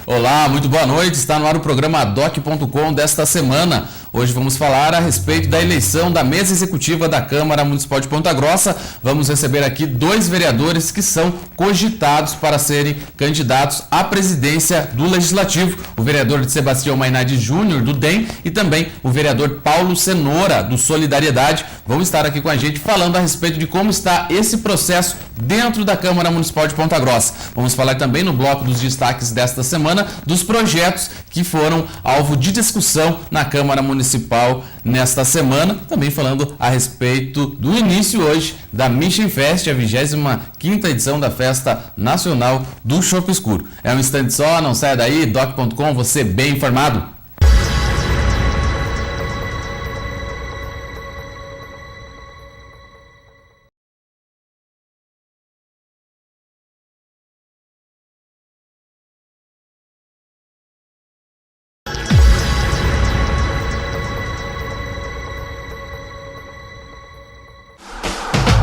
Olá, muito boa noite. Está no ar o programa Doc.com desta semana. Hoje vamos falar a respeito da eleição da mesa executiva da Câmara Municipal de Ponta Grossa. Vamos receber aqui 2 vereadores que são cogitados para serem candidatos à presidência do Legislativo. O vereador Sebastião Mainardi Júnior, do DEM, e também o vereador Paulo Cenoura, do Solidariedade. Vão estar aqui com a gente falando a respeito de como está esse processo dentro da Câmara Municipal de Ponta Grossa. Vamos falar também no bloco dos destaques desta semana dos projetos que foram alvo de discussão na Câmara Municipal nesta semana, também falando a respeito do início hoje da Mission Fest, a 25ª edição da Festa Nacional do Chopp Escuro. É um instante só, não saia daí, Doc.com, você bem informado.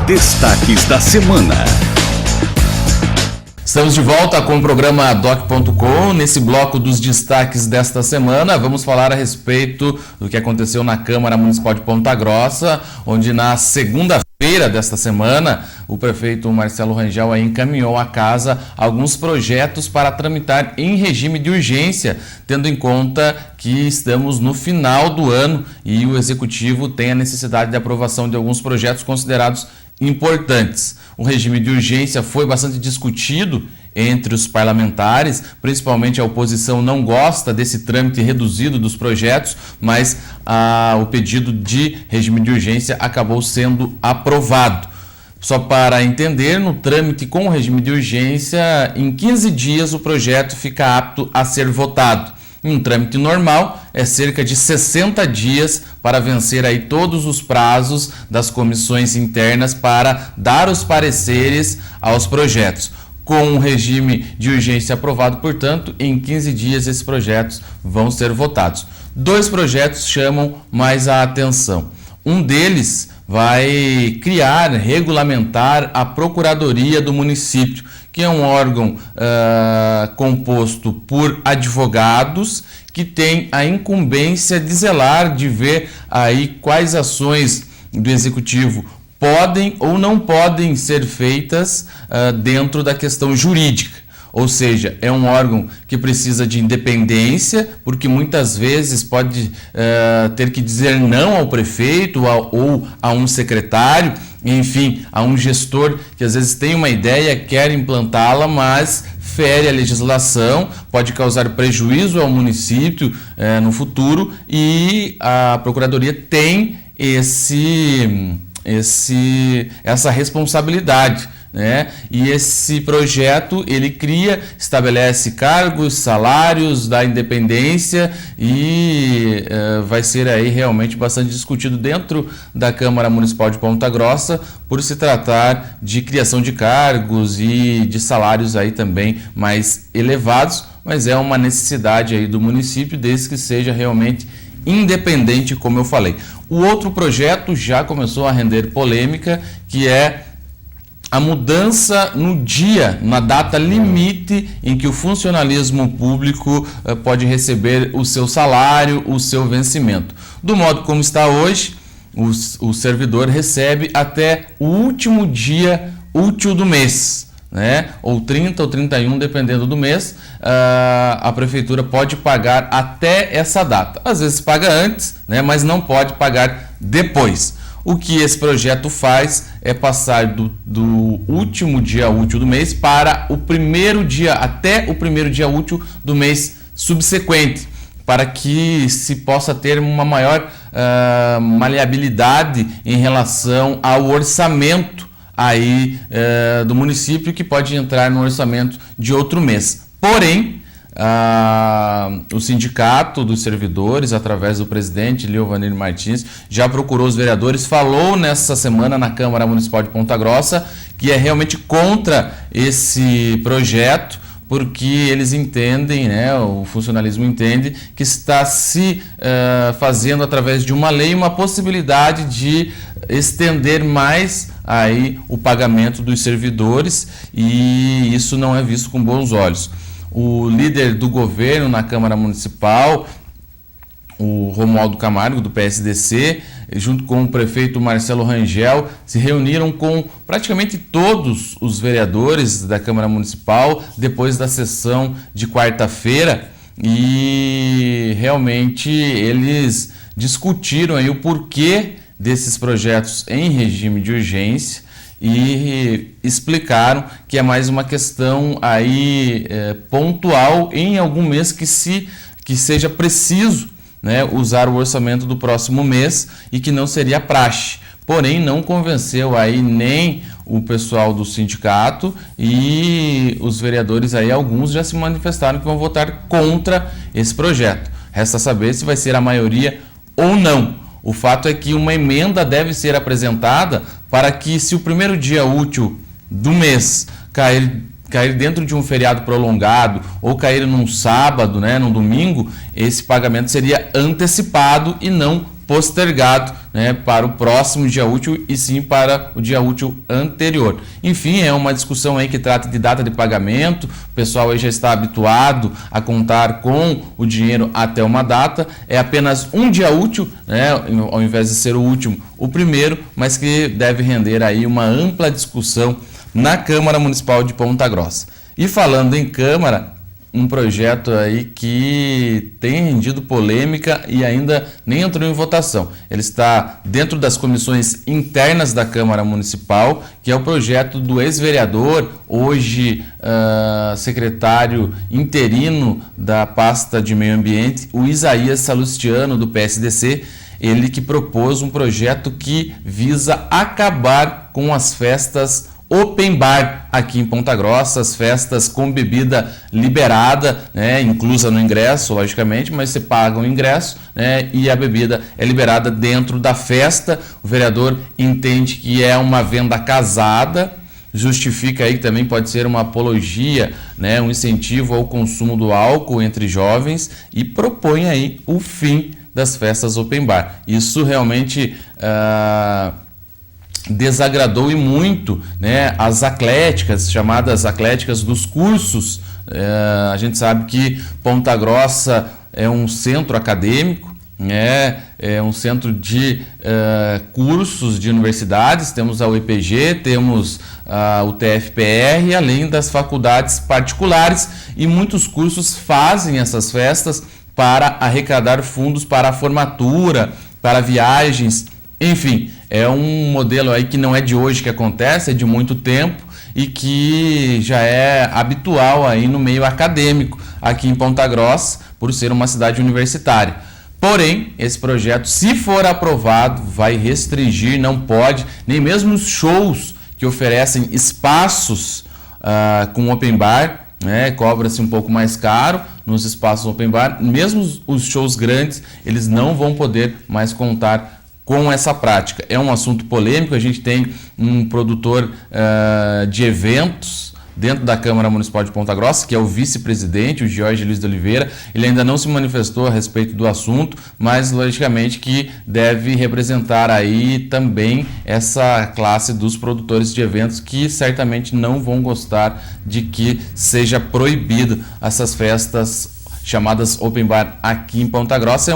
Destaques da semana. Estamos de volta com o programa Doc.com. Nesse bloco dos destaques desta semana, vamos falar a respeito do que aconteceu na Câmara Municipal de Ponta Grossa, onde na segunda-feira desta semana, o prefeito Marcelo Rangel encaminhou à casa alguns projetos para tramitar em regime de urgência, tendo em conta que estamos no final do ano e o Executivo tem a necessidade de aprovação de alguns projetos considerados importantes. O regime de urgência foi bastante discutido entre os parlamentares, principalmente a oposição não gosta desse trâmite reduzido dos projetos, mas o pedido de regime de urgência acabou sendo aprovado. Só para entender, no trâmite com o regime de urgência, em 15 dias o projeto fica apto a ser votado. Em um trâmite normal, é cerca de 60 dias para vencer aí todos os prazos das comissões internas para dar os pareceres aos projetos. Com o regime de urgência aprovado, portanto, em 15 dias esses projetos vão ser votados. 2 projetos chamam mais a atenção. Um deles vai regulamentar a Procuradoria do Município, que é um órgão composto por advogados que tem a incumbência de zelar, de ver aí quais ações do Executivo podem ou não podem ser feitas dentro da questão jurídica. Ou seja, é um órgão que precisa de independência, porque muitas vezes pode ter que dizer não ao prefeito ou a um secretário, enfim, a um gestor que às vezes tem uma ideia, quer implantá-la, mas fere a legislação, pode causar prejuízo ao município no futuro, e a Procuradoria tem essa responsabilidade. E esse projeto ele estabelece cargos, salários, dá independência e vai ser aí realmente bastante discutido dentro da Câmara Municipal de Ponta Grossa, por se tratar de criação de cargos e de salários aí também mais elevados, mas é uma necessidade aí do município, desde que seja realmente independente, como eu falei. O outro projeto já começou a render polêmica, que é a mudança na data limite em que o funcionalismo público pode receber o seu salário, o seu vencimento. Do modo como está hoje, o servidor recebe até o último dia útil do mês, ou 30 ou 31, dependendo do mês. A prefeitura pode pagar até essa data. Às vezes paga antes, mas não pode pagar depois. O que esse projeto faz é passar do último dia útil do mês para até o primeiro dia útil do mês subsequente, para que se possa ter uma maior maleabilidade em relação ao orçamento aí do município, que pode entrar no orçamento de outro mês. Porém, o sindicato dos servidores, através do presidente Leovanir Martins, já procurou os vereadores, falou nessa semana na Câmara Municipal de Ponta Grossa que é realmente contra esse projeto, porque eles entendem, o funcionalismo entende que está se fazendo através de uma lei uma possibilidade de estender mais aí o pagamento dos servidores, e isso não é visto com bons olhos. o líder do governo na Câmara Municipal, o Romualdo Camargo, do PSDC, junto com o prefeito Marcelo Rangel, se reuniram com praticamente todos os vereadores da Câmara Municipal depois da sessão de quarta-feira e realmente eles discutiram aí o porquê desses projetos em regime de urgência e explicaram que é mais uma questão aí pontual em algum mês que seja preciso, né, usar o orçamento do próximo mês e que não seria praxe. Porém, não convenceu aí nem o pessoal do sindicato e os vereadores aí, alguns já se manifestaram que vão votar contra esse projeto. Resta saber se vai ser a maioria ou não. O fato é que uma emenda deve ser apresentada para que, se o primeiro dia útil do mês cair dentro de um feriado prolongado ou cair num sábado, né, num domingo, esse pagamento seria antecipado e não postergado, né, para o próximo dia útil e sim para o dia útil anterior. Enfim, é uma discussão aí que trata de data de pagamento, o pessoal aí já está habituado a contar com o dinheiro até uma data, é apenas um dia útil, né, ao invés de ser o último, o primeiro, mas que deve render aí uma ampla discussão na Câmara Municipal de Ponta Grossa. E falando em Câmara, um projeto aí que tem rendido polêmica e ainda nem entrou em votação. Ele está dentro das comissões internas da Câmara Municipal, que é o projeto do ex-vereador, hoje secretário interino da pasta de meio ambiente, o Isaías Salustiano, do PSDC, ele que propôs um projeto que visa acabar com as festas open bar aqui em Ponta Grossa, as festas com bebida liberada, né, inclusa no ingresso, logicamente, mas você paga o ingresso, né, e a bebida é liberada dentro da festa. O vereador entende que é uma venda casada, justifica aí que também pode ser uma apologia, né, um incentivo ao consumo do álcool entre jovens e propõe aí o fim das festas open bar. Isso realmente desagradou e muito, né, as atléticas, chamadas atléticas dos cursos. A gente sabe que Ponta Grossa é um centro acadêmico, né, é um centro de cursos de universidades, temos a UEPG, temos o TFPR, além das faculdades particulares, e muitos cursos fazem essas festas para arrecadar fundos para a formatura, para viagens, enfim, é um modelo aí que não é de hoje que acontece, é de muito tempo e que já é habitual aí no meio acadêmico aqui em Ponta Grossa, por ser uma cidade universitária. Porém, esse projeto, se for aprovado, vai restringir, não pode, nem mesmo os shows que oferecem espaços com open bar, né, cobra-se um pouco mais caro nos espaços open bar, mesmo os shows grandes, eles não vão poder mais contar com essa prática. É um assunto polêmico, a gente tem um produtor de eventos dentro da Câmara Municipal de Ponta Grossa, que é o vice-presidente, o Jorge Luiz de Oliveira. Ele ainda não se manifestou a respeito do assunto, mas logicamente que deve representar aí também essa classe dos produtores de eventos que certamente não vão gostar de que seja proibido essas festas chamadas Open Bar aqui em Ponta Grossa. É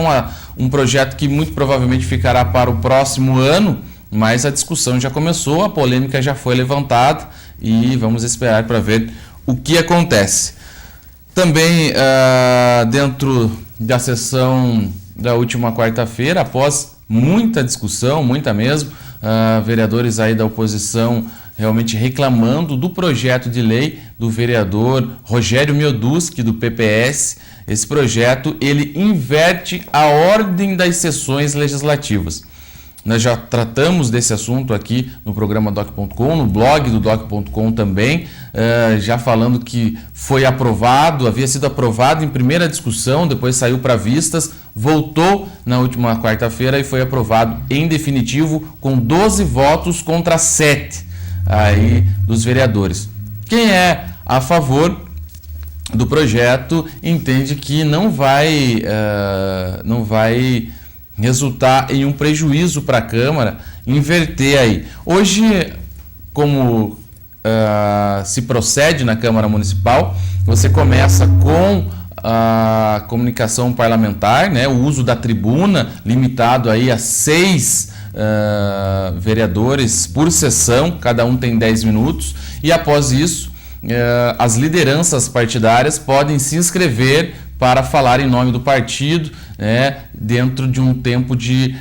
um projeto que muito provavelmente ficará para o próximo ano, mas a discussão já começou, a polêmica já foi levantada e vamos esperar para ver o que acontece. Também dentro da sessão da última quarta-feira, após muita discussão, muita mesmo, vereadores aí da oposição realmente reclamando do projeto de lei do vereador Rogério Mioduski, do PPS. Esse projeto, ele inverte a ordem das sessões legislativas. Nós já tratamos desse assunto aqui no programa Doc.com, no blog do Doc.com também, já falando que foi aprovado, havia sido aprovado em primeira discussão, depois saiu para vistas, voltou na última quarta-feira e foi aprovado em definitivo com 12 votos contra 7 aí dos vereadores. Quem é a favor do projeto entende que não vai resultar em um prejuízo para a Câmara inverter aí. Hoje, como se procede na Câmara Municipal. Você começa com a comunicação parlamentar, né, o uso da tribuna, limitado aí a 6 vereadores por sessão, cada um tem 10 minutos, e após isso, as lideranças partidárias podem se inscrever para falar em nome do partido, né, dentro de um tempo de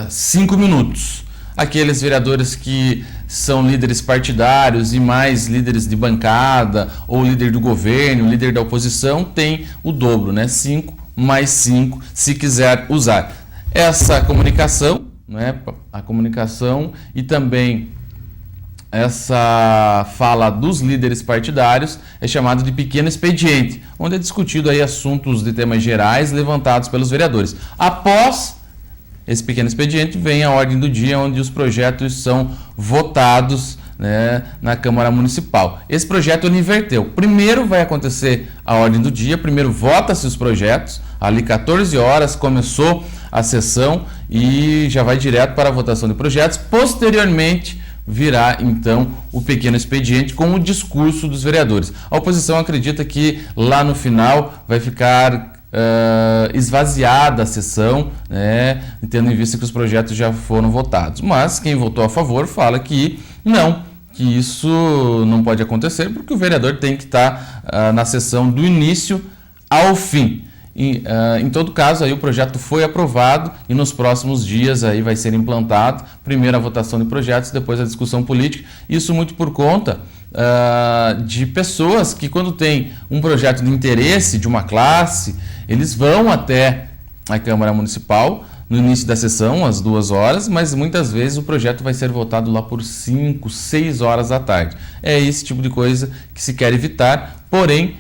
5 minutos. Aqueles vereadores que são líderes partidários e mais líderes de bancada, ou líder do governo, líder da oposição, tem o dobro, né? 5 mais 5, se quiser usar. Essa comunicação, né, a comunicação e também essa fala dos líderes partidários é chamado de pequeno expediente, onde é discutido aí assuntos de temas gerais levantados pelos vereadores. Após esse pequeno expediente vem a ordem do dia, onde os projetos são votados, né, na Câmara Municipal. Esse projeto ele inverteu. Primeiro vai acontecer a ordem do dia, primeiro vota-se os projetos, ali 14 horas começou a sessão e já vai direto para a votação de projetos. Posteriormente virá então o pequeno expediente com o discurso dos vereadores. A oposição acredita que lá no final vai ficar esvaziada a sessão, né, tendo em vista que os projetos já foram votados. Mas quem votou a favor fala que não, que isso não pode acontecer, porque o vereador tem que estar na sessão do início ao fim. Em todo caso, aí o projeto foi aprovado e nos próximos dias aí vai ser implantado, primeiro a votação de projetos, depois a discussão política, isso muito por conta de pessoas que, quando tem um projeto de interesse de uma classe, eles vão até a Câmara Municipal no início da sessão, às 2 horas, mas muitas vezes o projeto vai ser votado lá por 5, 6 horas da tarde. É esse tipo de coisa que se quer evitar, porém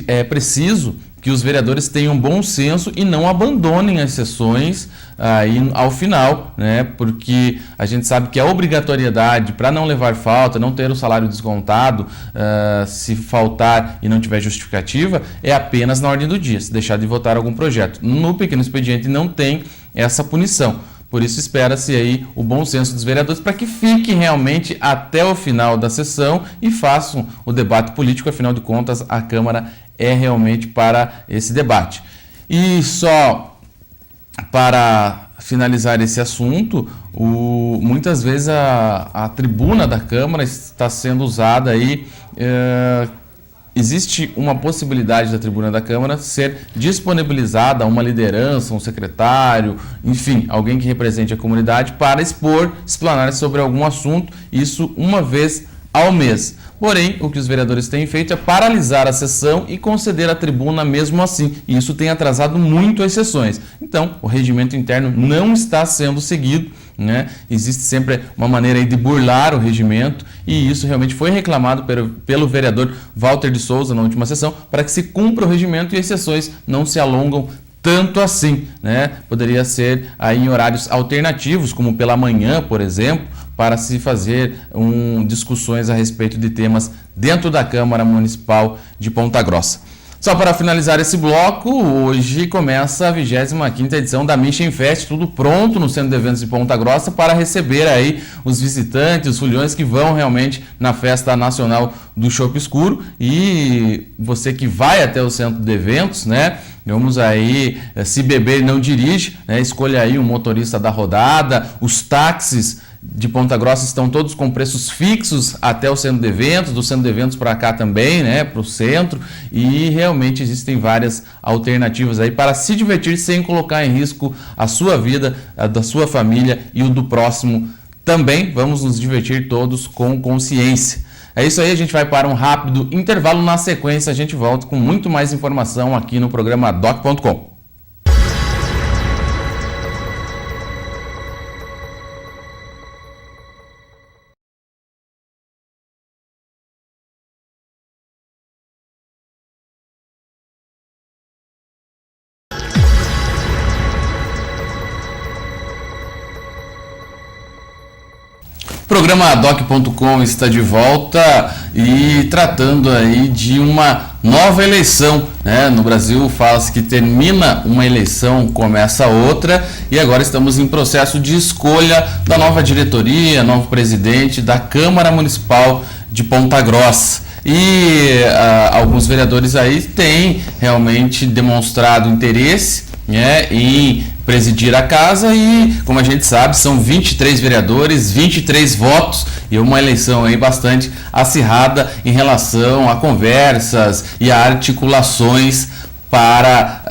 é preciso que os vereadores tenham bom senso e não abandonem as sessões aí ao final, né? Porque a gente sabe que a obrigatoriedade para não levar falta, não ter o salário descontado, se faltar e não tiver justificativa, é apenas na ordem do dia, se deixar de votar algum projeto. No pequeno expediente não tem essa punição. Por isso espera-se aí o bom senso dos vereadores para que fiquem realmente até o final da sessão e façam o debate político, afinal de contas a Câmara é realmente para esse debate. E só para finalizar esse assunto, muitas vezes a tribuna da Câmara está sendo usada aí, existe uma possibilidade da tribuna da Câmara ser disponibilizada a uma liderança, um secretário, enfim, alguém que represente a comunidade para explanar sobre algum assunto, isso uma vez ao mês. Porém, o que os vereadores têm feito é paralisar a sessão e conceder a tribuna mesmo assim, e isso tem atrasado muito as sessões. Então, o regimento interno não está sendo seguido, né? Existe sempre uma maneira aí de burlar o regimento, e isso realmente foi reclamado pelo vereador Walter de Souza na última sessão, para que se cumpra o regimento e as sessões não se alongam tanto assim, né? Poderia ser aí em horários alternativos, como pela manhã, por exemplo, para se fazer discussões a respeito de temas dentro da Câmara Municipal de Ponta Grossa. Só para finalizar esse bloco, hoje começa a 25ª edição da Mission Fest, tudo pronto no Centro de Eventos de Ponta Grossa para receber aí os visitantes, os foliões que vão realmente na Festa Nacional do Chopp Escuro. E você que vai até o Centro de Eventos, né? Vamos aí, se beber não dirige, né? Escolha aí um motorista da rodada, os táxis de Ponta Grossa estão todos com preços fixos até o centro de eventos, do centro de eventos para cá também, né, para o centro, e realmente existem várias alternativas aí para se divertir sem colocar em risco a sua vida, a da sua família e o do próximo também. Vamos nos divertir todos com consciência. É isso aí, a gente vai para um rápido intervalo, na sequência a gente volta com muito mais informação aqui no programa doc.com. Programa Doc.com está de volta e tratando aí de uma nova eleição, né? No Brasil fala-se que termina uma eleição, começa outra, e agora estamos em processo de escolha da nova diretoria, novo presidente da Câmara Municipal de Ponta Grossa. E alguns vereadores aí têm realmente demonstrado interesse, né, em presidir a casa, e como a gente sabe, são 23 vereadores, 23 votos, e uma eleição aí bastante acirrada em relação a conversas e a articulações para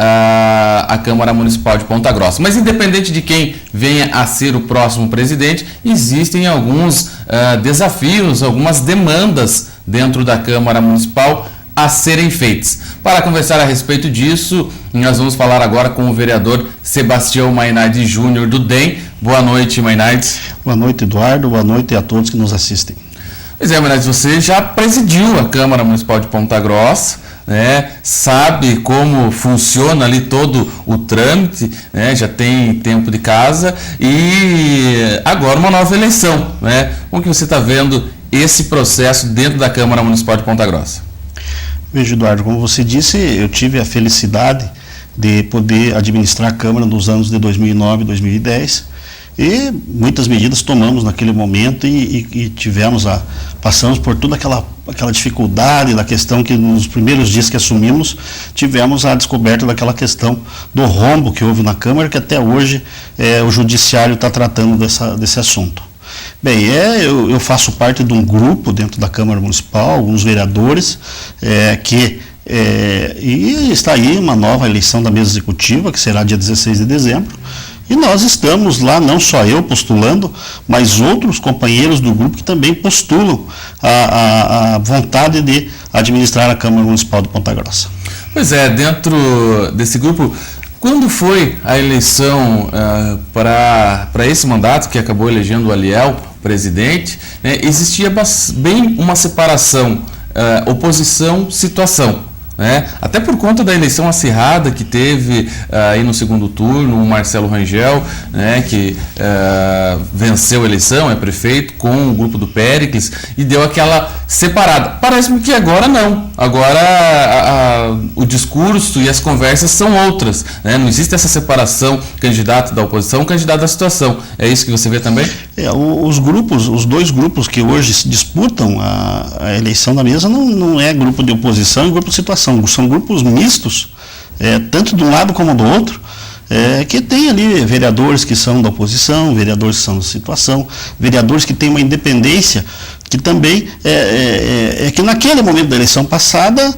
a Câmara Municipal de Ponta Grossa. Mas independente de quem venha a ser o próximo presidente, existem alguns desafios, algumas demandas dentro da Câmara Municipal a serem feitas. Para conversar a respeito disso, nós vamos falar agora com o vereador Sebastião Mainardi Júnior do DEM. Boa noite, Mainardi. Boa noite, Eduardo. Boa noite a todos que nos assistem. Pois é, Mainardi, você já presidiu a Câmara Municipal de Ponta Grossa, né? Sabe como funciona ali todo o trâmite, né? Já tem tempo de casa e agora uma nova eleição, né? Como que você está vendo esse processo dentro da Câmara Municipal de Ponta Grossa? Veja, Eduardo, como você disse, eu tive a felicidade de poder administrar a Câmara nos anos de 2009 e 2010, e muitas medidas tomamos naquele momento e passamos por toda aquela dificuldade da questão que nos primeiros dias que assumimos, tivemos a descoberta daquela questão do rombo que houve na Câmara, que até hoje o Judiciário está tratando desse assunto. Bem, eu faço parte de um grupo dentro da Câmara Municipal, alguns vereadores, e está aí uma nova eleição da mesa executiva, que será dia 16 de dezembro, e nós estamos lá, não só eu postulando, mas outros companheiros do grupo que também postulam a vontade de administrar a Câmara Municipal de Ponta Grossa. Pois é, dentro desse grupo, quando foi a eleição para esse mandato, que acabou elegendo o Aliel, presidente, né, existia bem uma separação, oposição-situação. Né? Até por conta da eleição acirrada que teve aí no segundo turno, o Marcelo Rangel, né, que venceu a eleição, é prefeito, com o grupo do Péricles, e deu aquela separada. Parece-me que agora não. Agora o discurso e as conversas são outras. Né? Não existe essa separação, candidato da oposição, candidato da situação. É isso que você vê também? Os dois grupos que hoje disputam a eleição da mesa não é grupo de oposição e grupo de situação. São grupos mistos, tanto de um lado como do outro, que tem ali vereadores que são da oposição, vereadores que são da situação, vereadores que têm uma independência, que também que naquele momento da eleição passada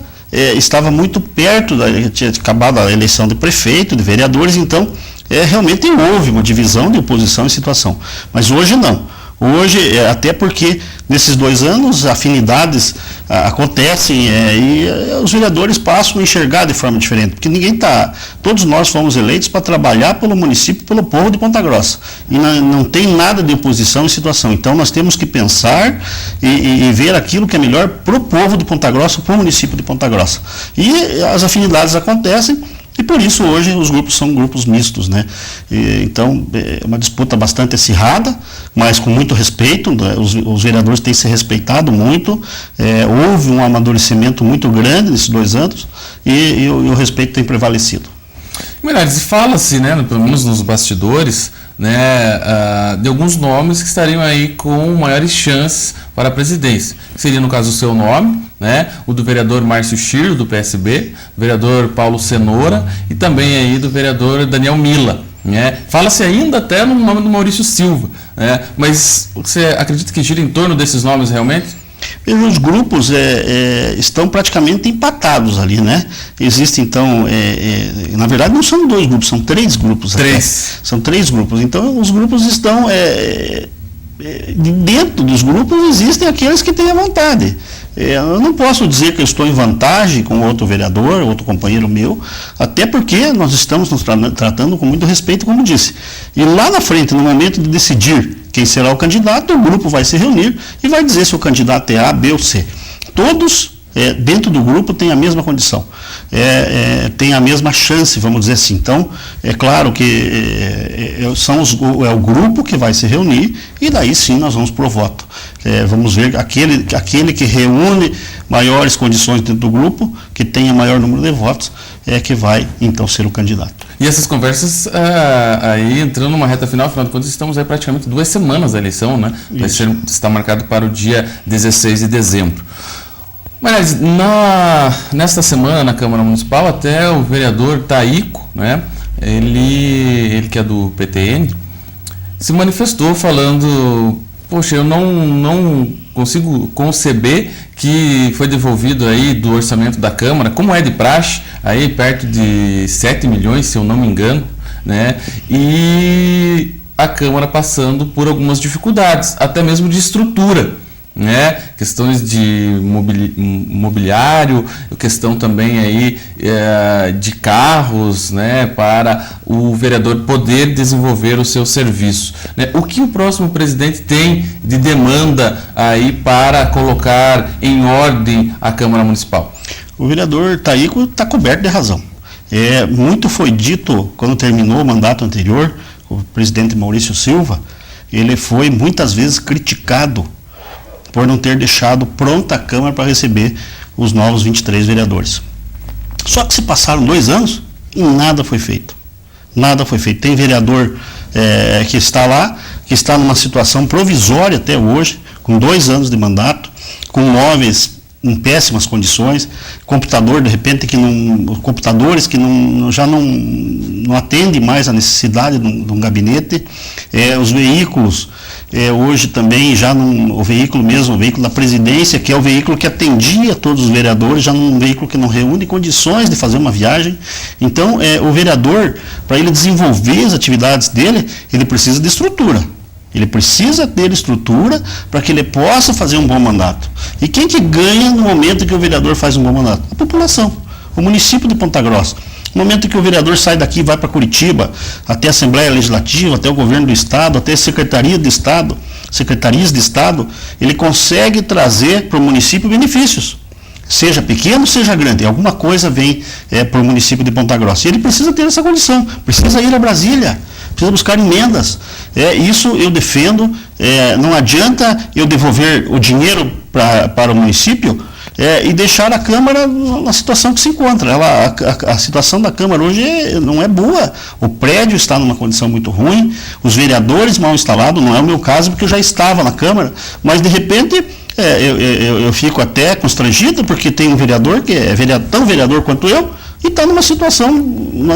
estava muito perto, tinha acabado a eleição de prefeito, de vereadores, então realmente houve uma divisão de oposição e situação, mas hoje não. Hoje, até porque nesses 2 anos afinidades acontecem e os vereadores passam a enxergar de forma diferente, porque todos nós fomos eleitos para trabalhar pelo município, pelo povo de Ponta Grossa, e não tem nada de oposição e situação, então nós temos que pensar e ver aquilo que é melhor para o povo de Ponta Grossa, para o município de Ponta Grossa, e as afinidades acontecem. E por isso hoje os grupos são grupos mistos, né? Então é uma disputa bastante acirrada, mas com muito respeito, né? Os vereadores têm se respeitado muito, houve um amadurecimento muito grande nesses 2 anos e o respeito tem prevalecido. Mainardi, fala-se, né, pelo menos nos bastidores, né, de alguns nomes que estariam aí com maiores chances para a presidência. Seria, no caso, o seu nome, né, o do vereador Márcio Chiro, do PSB, o vereador Paulo Cenoura e também aí do vereador Daniel Mila. Né? Fala-se ainda até no nome do Maurício Silva, né? Mas você acredita que gira em torno desses nomes realmente? Os grupos estão praticamente empatados ali, né? Existe, então, na verdade não são 2 grupos, são 3 grupos. São 3 grupos. Então, os grupos estão, dentro dos grupos existem aqueles que têm a vontade. Eu não posso dizer que eu estou em vantagem com outro vereador, outro companheiro meu, até porque nós estamos nos tratando com muito respeito, como disse. E lá na frente, no momento de decidir quem será o candidato, o grupo vai se reunir e vai dizer se o candidato é A, B ou C. Todos dentro do grupo tem a mesma condição, tem a mesma chance, vamos dizer assim. Então, é claro que é o grupo que vai se reunir e daí sim nós vamos pro voto. Vamos ver aquele que reúne maiores condições dentro do grupo, que tenha maior número de votos, que vai então ser o candidato. E essas conversas aí entrando numa reta final, afinal de contas estamos aí praticamente 2 semanas da eleição, né? Está marcado para o dia 16 de dezembro. Mas nesta semana na Câmara Municipal, até o vereador Taico, né, ele que é do PTN, se manifestou falando: poxa, eu não consigo conceber que foi devolvido aí do orçamento da Câmara, como é de praxe, aí perto de 7 milhões, se eu não me engano, né, e a Câmara passando por algumas dificuldades, até mesmo de estrutura, né? Questões de mobiliário, questão também aí de carros, né? Para o vereador poder desenvolver o seu serviço, né? O que o próximo presidente tem de demanda aí para colocar em ordem a Câmara Municipal? O vereador Taico está coberto de razão. Muito foi dito quando terminou o mandato anterior, o presidente Maurício Silva, ele foi muitas vezes criticado por não ter deixado pronta a Câmara para receber os novos 23 vereadores. Só que se passaram 2 anos e nada foi feito. Nada foi feito. Tem vereador que está lá, que está numa situação provisória até hoje, com 2 anos de mandato, com móveis em péssimas condições, computador de repente computadores que já não atendem mais a necessidade de um gabinete, os veículos hoje também já o veículo da presidência, que é o veículo que atendia todos os vereadores, já um veículo que não reúne condições de fazer uma viagem. Então o vereador, para ele desenvolver as atividades dele, ele precisa de estrutura. Ele precisa ter estrutura para que ele possa fazer um bom mandato. E quem que ganha no momento que o vereador faz um bom mandato? A população, o município de Ponta Grossa. No momento que o vereador sai daqui e vai para Curitiba, até a Assembleia Legislativa, até o governo do Estado, até a secretarias de Estado, ele consegue trazer para o município benefícios. Seja pequeno, seja grande, alguma coisa vem para o município de Ponta Grossa. E ele precisa ter essa condição, precisa ir a Brasília, precisa buscar emendas. Isso eu defendo. Não adianta eu devolver o dinheiro para o município e deixar a Câmara na situação que se encontra. A situação da Câmara hoje não é boa. O prédio está numa condição muito ruim, os vereadores mal instalados, não é o meu caso, porque eu já estava na Câmara, mas de repente eu fico até constrangido, porque tem um vereador que é tão vereador quanto eu, e está numa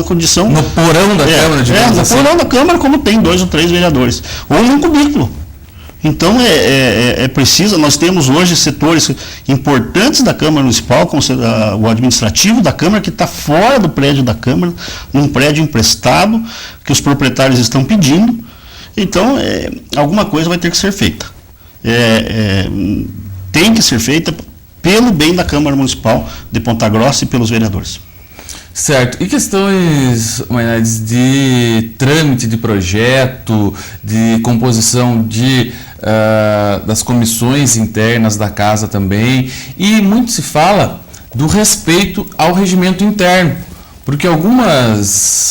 condição... No porão da Câmara, digamos assim. No porão da Câmara, como tem 2 ou 3 vereadores. Ou num cubículo. Então, preciso... Nós temos hoje setores importantes da Câmara Municipal, como o administrativo da Câmara, que está fora do prédio da Câmara, num prédio emprestado, que os proprietários estão pedindo. Então, alguma coisa vai ter que ser feita. Tem que ser feita pelo bem da Câmara Municipal de Ponta Grossa e pelos vereadores. Certo. E questões, Maynardes, de trâmite de projeto, de composição das comissões internas da casa também, e muito se fala do respeito ao regimento interno, porque algumas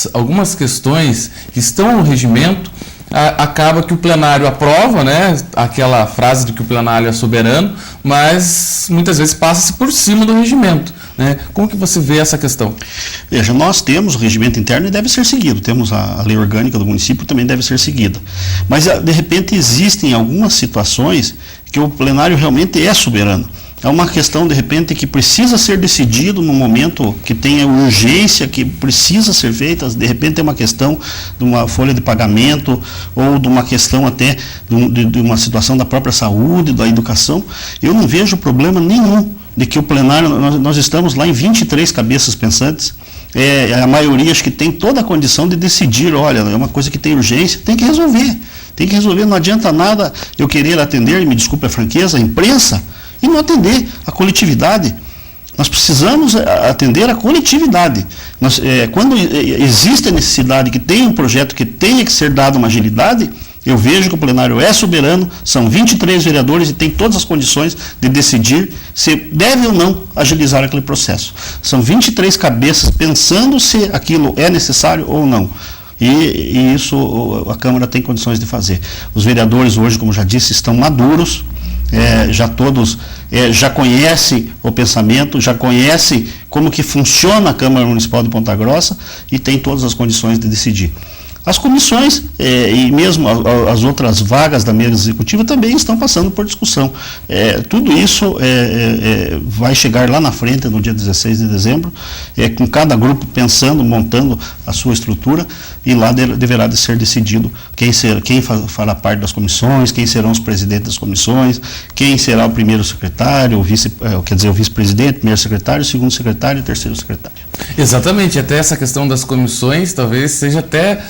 questões que estão no regimento acaba que o plenário aprova, né, aquela frase de que o plenário é soberano, mas muitas vezes passa-se por cima do regimento, né? Como que você vê essa questão? Veja, nós temos o regimento interno e deve ser seguido, temos a lei orgânica do município, também deve ser seguida, mas de repente existem algumas situações que o plenário realmente é soberano. É uma questão, de repente, que precisa ser decidido no momento que tenha urgência, que precisa ser feita. De repente é uma questão de uma folha de pagamento ou de uma questão até de uma situação da própria saúde, da educação. Eu não vejo problema nenhum de que o plenário, nós estamos lá em 23 cabeças pensantes, a maioria acho que tem toda a condição de decidir, olha, é uma coisa que tem urgência, tem que resolver, não adianta nada eu querer atender, e me desculpe a franqueza, a imprensa, e não atender a coletividade. Nós precisamos atender a coletividade. Quando existe a necessidade que tenha um projeto que tenha que ser dado uma agilidade, Eu vejo que o plenário é soberano, são 23 vereadores e tem todas as condições de decidir se deve ou não agilizar aquele processo. São 23 cabeças pensando se aquilo é necessário ou não. E isso a Câmara tem condições de fazer. Os vereadores hoje, como já disse, estão maduros, já todos já conhecem o pensamento, já conhecem como que funciona a Câmara Municipal de Ponta Grossa e tem todas as condições de decidir. As comissões e mesmo as outras vagas da mesa executiva também estão passando por discussão. Tudo isso vai chegar lá na frente, no dia 16 de dezembro, com cada grupo pensando, montando a sua estrutura, e lá deverá de ser decidido quem fará parte das comissões, quem serão os presidentes das comissões, quem será o primeiro secretário, o vice-presidente, primeiro secretário, segundo secretário e terceiro secretário. Exatamente, até essa questão das comissões talvez seja até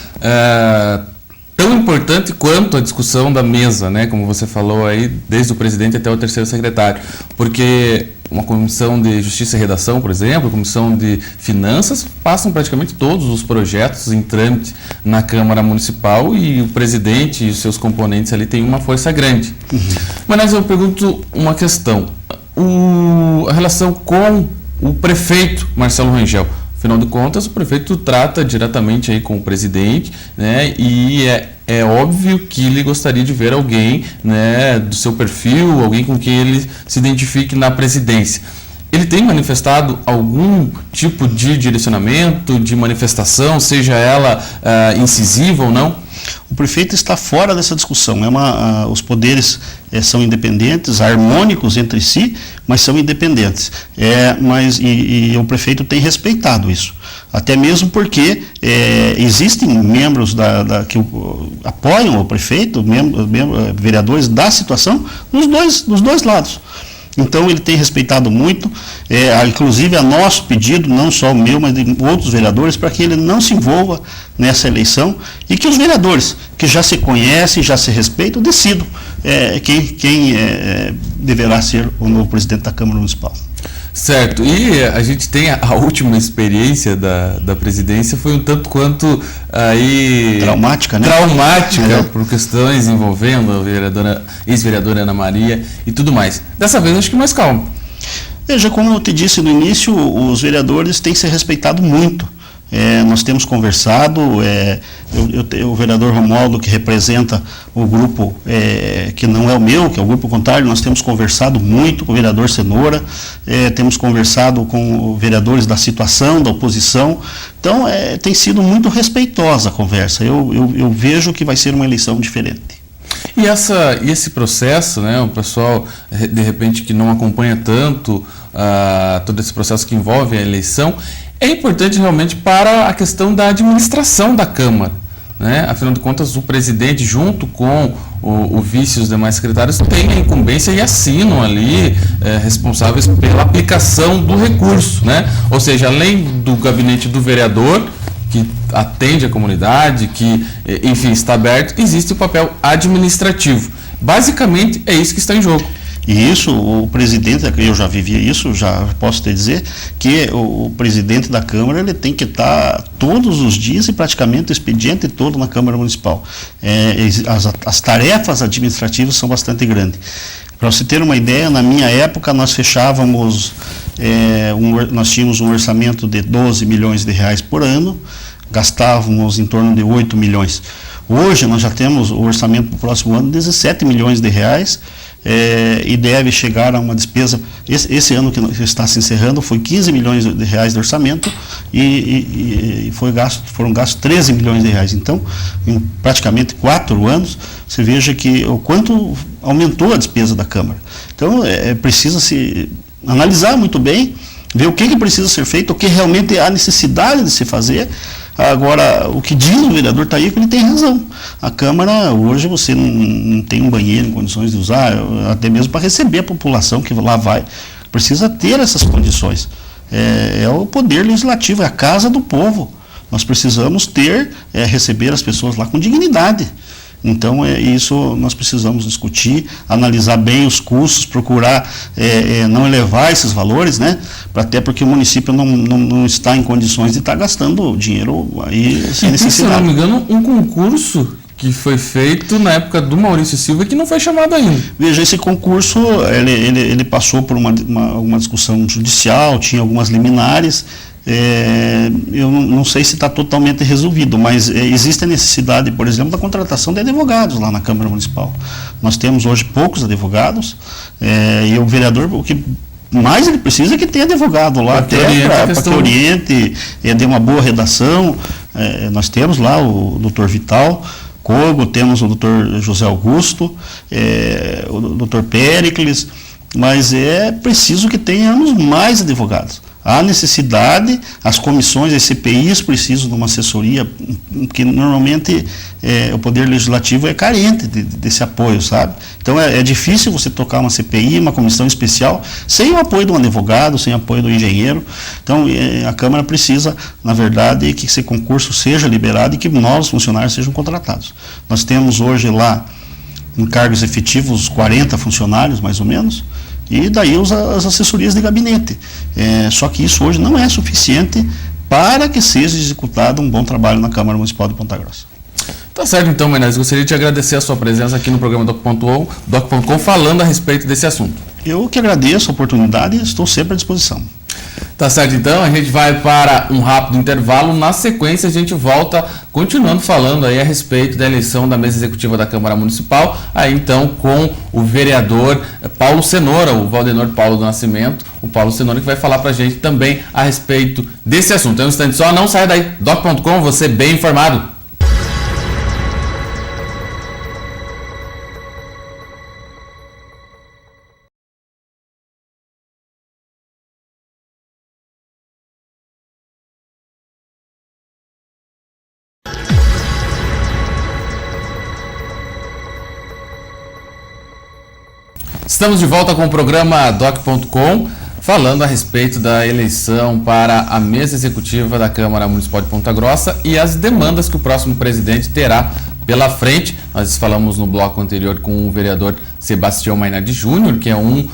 tão importante quanto a discussão da mesa, né? Como você falou aí, desde o presidente até o terceiro secretário, porque uma comissão de Justiça e Redação, por exemplo, a comissão de Finanças, passam praticamente todos os projetos em trâmite na Câmara Municipal e o presidente e os seus componentes ali têm uma força grande. Uhum. Mas eu pergunto uma questão, a relação com o prefeito Marcelo Rangel. Afinal de contas, o prefeito trata diretamente aí com o presidente, né, e é óbvio que ele gostaria de ver alguém, né, do seu perfil, alguém com quem ele se identifique na presidência. Ele tem manifestado algum tipo de direcionamento, de manifestação, seja ela incisiva ou não? O prefeito está fora dessa discussão. Os poderes são independentes, harmônicos entre si, mas são independentes. E o prefeito tem respeitado isso. Até mesmo porque existem membros que apoiam o prefeito, vereadores da situação, dos dois lados. Então ele tem respeitado muito, inclusive a nosso pedido, não só o meu, mas de outros vereadores, para que ele não se envolva nessa eleição e que os vereadores, que já se conhecem, já se respeitam, decidam quem deverá ser o novo presidente da Câmara Municipal. Certo, e a gente tem a última experiência da presidência, foi um tanto quanto aí... Traumática, né? Traumática, por questões envolvendo a ex-vereadora Ana Maria e tudo mais. Dessa vez acho que mais calmo. Veja, como eu te disse no início, os vereadores têm se respeitado muito. Nós temos conversado, o vereador Romualdo, que representa o grupo que não é o meu, que é o grupo contrário, nós temos conversado muito com o vereador Cenoura, temos conversado com vereadores da situação, da oposição, então tem sido muito respeitosa a conversa. Eu vejo que vai ser uma eleição diferente. E esse processo, né, o pessoal, de repente, que não acompanha tanto todo esse processo que envolve a eleição, é importante realmente para a questão da administração da Câmara, né? Afinal de contas, o presidente, junto com o vice e os demais secretários, tem a incumbência e assinam ali responsáveis pela aplicação do recurso, né? Ou seja, além do gabinete do vereador, que atende a comunidade, que, enfim, está aberto, existe o papel administrativo. Basicamente, é isso que está em jogo. E isso, o presidente, eu já vivia isso, já posso te dizer, que o presidente da Câmara ele tem que estar todos os dias e praticamente o expediente todo na Câmara Municipal. As tarefas administrativas são bastante grandes. Para você ter uma ideia, na minha época nós fechávamos, nós tínhamos um orçamento de 12 milhões de reais por ano, gastávamos em torno de 8 milhões. Hoje nós já temos o orçamento para o próximo ano de 17 milhões de reais, e deve chegar a uma despesa, esse ano que está se encerrando foi 15 milhões de reais de orçamento e foram gastos 13 milhões de reais. Então, em praticamente 4 anos, você veja que o quanto aumentou a despesa da Câmara. Então, precisa se analisar muito bem, ver o que precisa ser feito, o que realmente há necessidade de se fazer. Agora, o que diz o vereador Taíco, ele tem razão. A Câmara, hoje, você não tem um banheiro em condições de usar, até mesmo para receber a população que lá vai. Precisa ter essas condições. É o poder legislativo, é a casa do povo. Nós precisamos receber as pessoas lá com dignidade. Então, isso nós precisamos discutir, analisar bem os custos, procurar não elevar esses valores, né? Até porque o município não está em condições de estar gastando dinheiro aí sem necessidade. Se não me engano, um concurso que foi feito na época do Maurício Silva, que não foi chamado ainda. Veja, esse concurso, ele passou por uma discussão judicial, tinha algumas liminares. Eu não sei se está totalmente resolvido, mas existe a necessidade, por exemplo, da contratação de advogados lá na Câmara Municipal. Nós temos hoje poucos advogados, e o vereador, o que mais ele precisa é que tenha advogado lá, para que oriente, dê uma boa redação. Nós temos lá o Dr. Vital Cogo, temos o Dr. José Augusto, o Dr. Péricles, mas é preciso que tenhamos mais advogados. Há necessidade, as comissões, as CPIs precisam de uma assessoria, que normalmente o Poder Legislativo é carente desse apoio, sabe? Então é difícil você tocar uma CPI, uma comissão especial, sem o apoio de um advogado, sem o apoio do engenheiro. Então a Câmara precisa, na verdade, que esse concurso seja liberado e que novos funcionários sejam contratados. Nós temos hoje lá, em cargos efetivos, 40 funcionários, mais ou menos, e daí as assessorias de gabinete. Só que isso hoje não é suficiente para que seja executado um bom trabalho na Câmara Municipal de Ponta Grossa. Tá certo, então, Meirelles, gostaria de te agradecer a sua presença aqui no programa Doc.com falando a respeito desse assunto. Eu que agradeço a oportunidade e estou sempre à disposição. Tá certo, então, a gente vai para um rápido intervalo. Na sequência, a gente volta continuando falando aí a respeito da eleição da mesa executiva da Câmara Municipal, aí então com o vereador Paulo Cenoura, o Valdenor Paulo do Nascimento, o Paulo Cenoura, que vai falar pra gente também a respeito desse assunto. É um instante só, não saia daí. Doc.com, você bem informado. Estamos de volta com o programa Doc.com, falando a respeito da eleição para a mesa executiva da Câmara Municipal de Ponta Grossa e as demandas que o próximo presidente terá pela frente. Nós falamos no bloco anterior com o vereador Sebastião Mainardi Júnior, que é um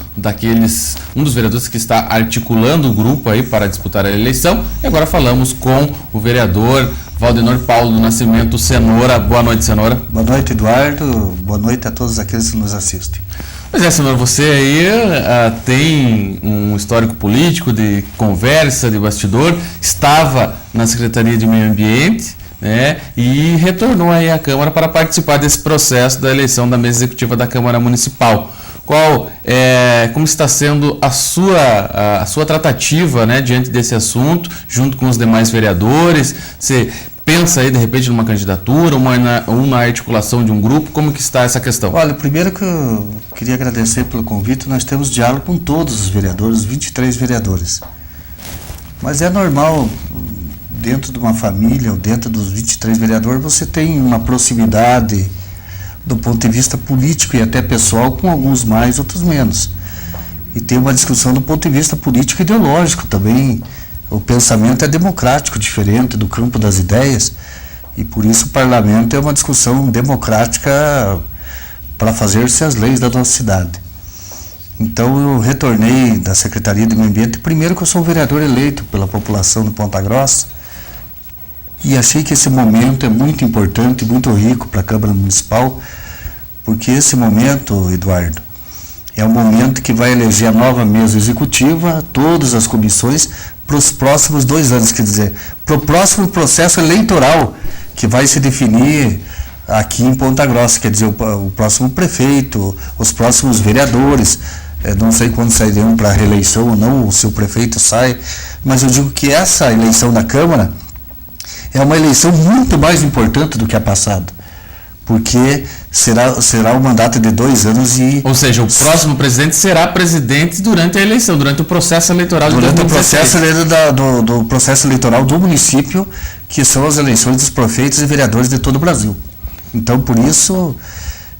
dos vereadores que está articulando o grupo aí para disputar a eleição. E agora falamos com o vereador Valdenor Paulo do Nascimento Cenoura. Boa noite, Cenoura. Boa noite, Eduardo. Boa noite a todos aqueles que nos assistem. Pois é, Cenoura, você aí tem um histórico político de conversa, de bastidor, estava na Secretaria de Meio Ambiente, né, e retornou aí à Câmara para participar desse processo da eleição da mesa executiva da Câmara Municipal. Como está sendo a sua tratativa, né, diante desse assunto, junto com os demais vereadores? Você pensa aí, de repente, numa candidatura, ou na articulação de um grupo? Como que está essa questão? Olha, primeiro que eu queria agradecer pelo convite. Nós temos diálogo com todos os vereadores, 23 vereadores. Mas é normal, dentro de uma família, ou dentro dos 23 vereadores, você tem uma proximidade do ponto de vista político e até pessoal, com alguns mais, outros menos. E tem uma discussão do ponto de vista político e ideológico também. O pensamento é democrático, diferente do campo das ideias, e por isso o parlamento é uma discussão democrática para fazer-se as leis da nossa cidade. Então eu retornei da Secretaria de Meio Ambiente, primeiro que eu sou um vereador eleito pela população de Ponta Grossa, e achei que esse momento é muito importante, muito rico para a Câmara Municipal, porque esse momento, Eduardo, é um momento que vai eleger a nova mesa executiva, todas as comissões, para os próximos 2 anos, quer dizer, para o próximo processo eleitoral que vai se definir aqui em Ponta Grossa, quer dizer, o próximo prefeito, os próximos vereadores, não sei quando sairão para a reeleição ou não, ou se o prefeito sai, mas eu digo que essa eleição da Câmara é uma eleição muito mais importante do que a passada, porque será um mandato de 2 anos e... Ou seja, o próximo presidente será presidente durante a eleição, durante o processo eleitoral de 2016. Durante o processo eleitoral do município, que são as eleições dos prefeitos e vereadores de todo o Brasil. Então, por isso,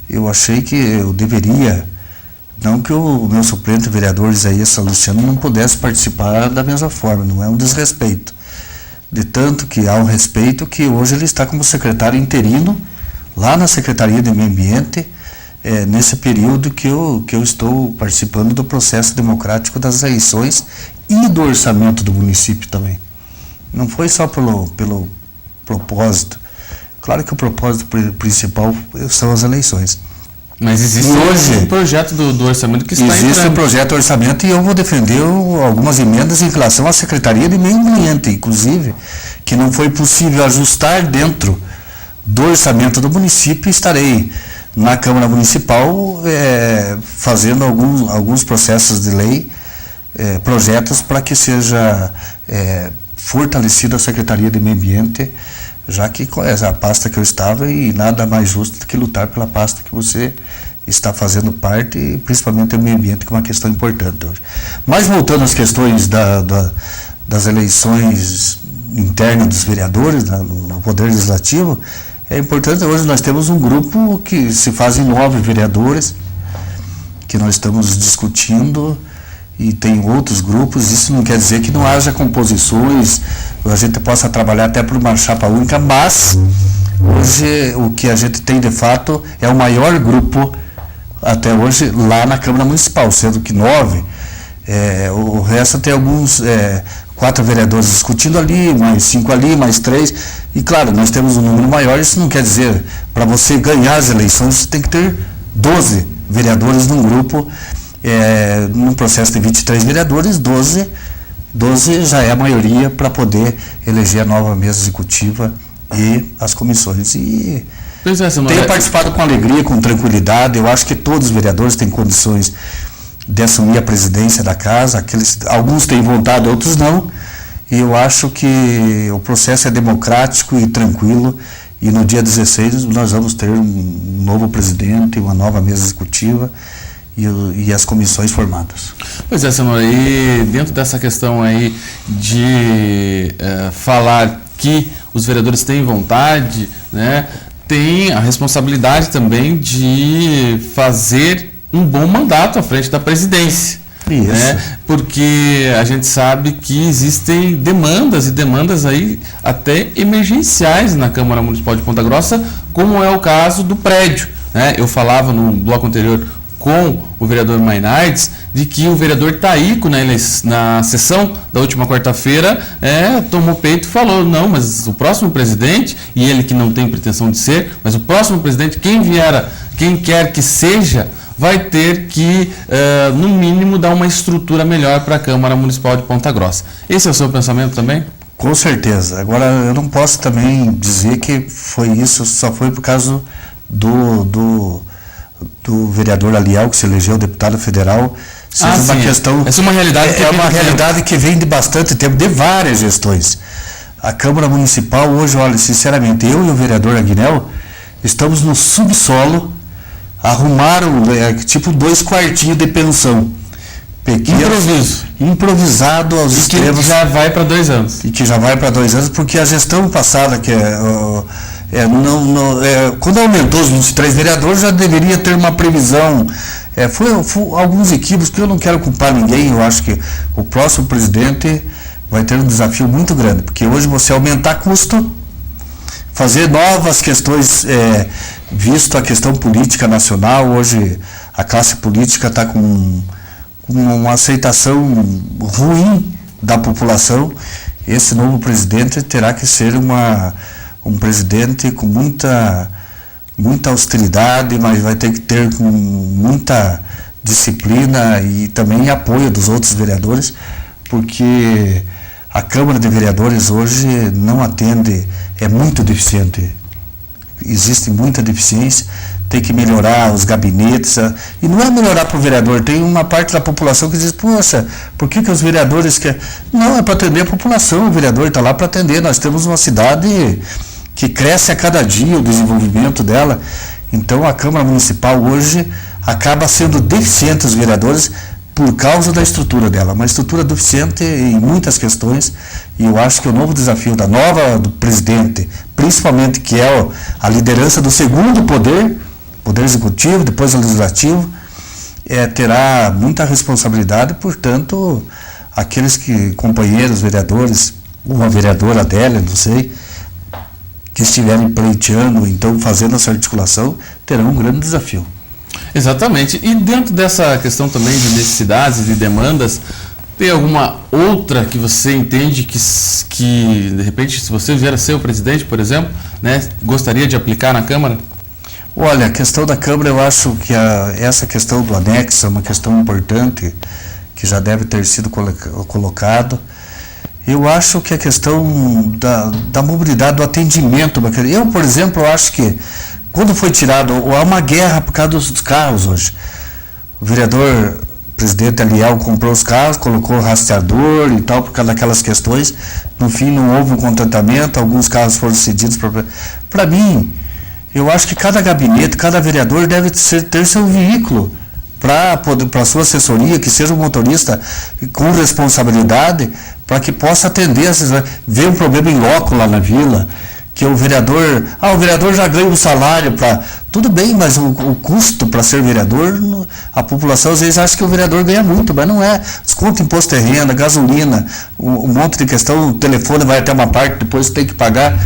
eu achei que eu deveria, não que o meu suplente vereador Isaías Salustiano não pudesse participar da mesma forma, não é um desrespeito. De tanto que há um respeito que hoje ele está como secretário interino, lá na Secretaria de Meio Ambiente, nesse período que eu estou participando do processo democrático das eleições e do orçamento do município também. Não foi só pelo propósito. Claro que o propósito principal são as eleições. Mas existe um projeto do orçamento que está entrando. Existe um projeto de orçamento e eu vou defender algumas emendas em relação à Secretaria de Meio Ambiente, inclusive, que não foi possível ajustar dentro do orçamento do município. Estarei na Câmara Municipal fazendo alguns processos de lei, projetos para que seja fortalecida a Secretaria de Meio Ambiente, já que é a pasta que eu estava e nada mais justo do que lutar pela pasta que você está fazendo parte, e principalmente o meio ambiente, que é uma questão importante hoje. Mas voltando às questões das eleições internas dos vereadores no Poder Legislativo, é importante. Hoje nós temos um grupo que se fazem 9 vereadores, que nós estamos discutindo, e tem outros grupos. Isso não quer dizer que não haja composições, a gente possa trabalhar até por uma chapa única, mas hoje o que a gente tem de fato é o maior grupo até hoje lá na Câmara Municipal, sendo que 9, o resto tem alguns, 4 vereadores discutindo ali, mais 5 ali, mais 3, e claro, nós temos um número maior. Isso não quer dizer, para você ganhar as eleições, você tem que ter 12 vereadores num grupo. Num processo de 23 vereadores, 12 já é a maioria para poder eleger a nova mesa executiva e as comissões. E tenho participado com alegria, com tranquilidade. Eu acho que todos os vereadores têm condições de assumir a presidência da casa. Alguns têm vontade, outros não. E eu acho que o processo é democrático e tranquilo. E no dia 16 nós vamos ter um novo presidente, uma nova mesa executiva e as comissões formadas. Pois é, senhor, e dentro dessa questão aí de falar que os vereadores têm vontade, né, tem a responsabilidade também de fazer um bom mandato à frente da presidência. Isso. Né? Porque a gente sabe que existem demandas aí até emergenciais na Câmara Municipal de Ponta Grossa, como é o caso do prédio, né? Eu falava no bloco anterior com o vereador Mainardes, de que o vereador Taíco, na sessão da última quarta-feira, tomou peito e falou: não, mas o próximo presidente, e ele que não tem pretensão de ser, mas o próximo presidente, quem quer que seja, vai ter que, no mínimo, dar uma estrutura melhor para a Câmara Municipal de Ponta Grossa. Esse é o seu pensamento também? Com certeza. Agora, eu não posso também dizer que foi isso, só foi por causa do vereador Aliel, que se elegeu deputado federal. Uma questão, essa é uma realidade uma realidade que vem de bastante tempo, de várias gestões. A Câmara Municipal hoje, olha, sinceramente, eu e o vereador Aguinel estamos no subsolo, arrumaram tipo 2 quartinhos de pensão. Improvisado aos extremos. E que já vai para 2 anos. E que já vai para 2 anos, porque a gestão passada, que quando aumentou os 23 vereadores, já deveria ter uma previsão. Foi alguns equívocos que eu não quero culpar ninguém. Eu acho que o próximo presidente vai ter um desafio muito grande, porque hoje você aumentar custo, fazer novas questões, visto a questão política nacional, hoje a classe política está com uma aceitação ruim da população. Esse novo presidente terá que ser um presidente com muita austeridade, mas vai ter que ter com muita disciplina e também apoio dos outros vereadores, porque a Câmara de Vereadores hoje não atende, é muito deficiente, existe muita deficiência, tem que melhorar os gabinetes, e não é melhorar para o vereador, tem uma parte da população que diz: poxa, por que os vereadores querem? Não, é para atender a população, o vereador está lá para atender. Nós temos uma cidade que cresce a cada dia, o desenvolvimento dela. Então a Câmara Municipal hoje acaba sendo deficiente, os vereadores, por causa da estrutura dela, uma estrutura deficiente em muitas questões. E eu acho que o novo desafio do presidente, principalmente que é a liderança do segundo poder executivo, depois o legislativo, terá muita responsabilidade. Portanto, aqueles companheiros vereadores, uma vereadora Adélia, não sei, que estiverem pleiteando, então fazendo essa articulação, terão um grande desafio. Exatamente. E dentro dessa questão também de necessidades e de demandas, Tem alguma outra que você entende que de repente, se você vier a ser o presidente, por exemplo, né, gostaria de aplicar na Câmara? Olha, a questão da Câmara, eu acho que essa questão do anexo é uma questão importante, que já deve ter sido colocado. Eu acho que a questão da mobilidade, do atendimento, eu, por exemplo, acho que quando foi tirado, há uma guerra por causa dos carros hoje. O vereador presidente Aliel comprou os carros, colocou o rastreador e tal, por causa daquelas questões. No fim, não houve um contentamento, alguns carros foram cedidos para mim. Eu acho que cada gabinete, cada vereador deve ter seu veículo para a sua assessoria, que seja um motorista com responsabilidade, para que possa atender, ver um problema em loco lá na vila, que o vereador já ganha um salário para... Tudo bem, mas o custo para ser vereador, a população às vezes acha que o vereador ganha muito, mas não é. Desconto imposto de renda, gasolina, um monte de questão, o telefone vai até uma parte, depois tem que pagar.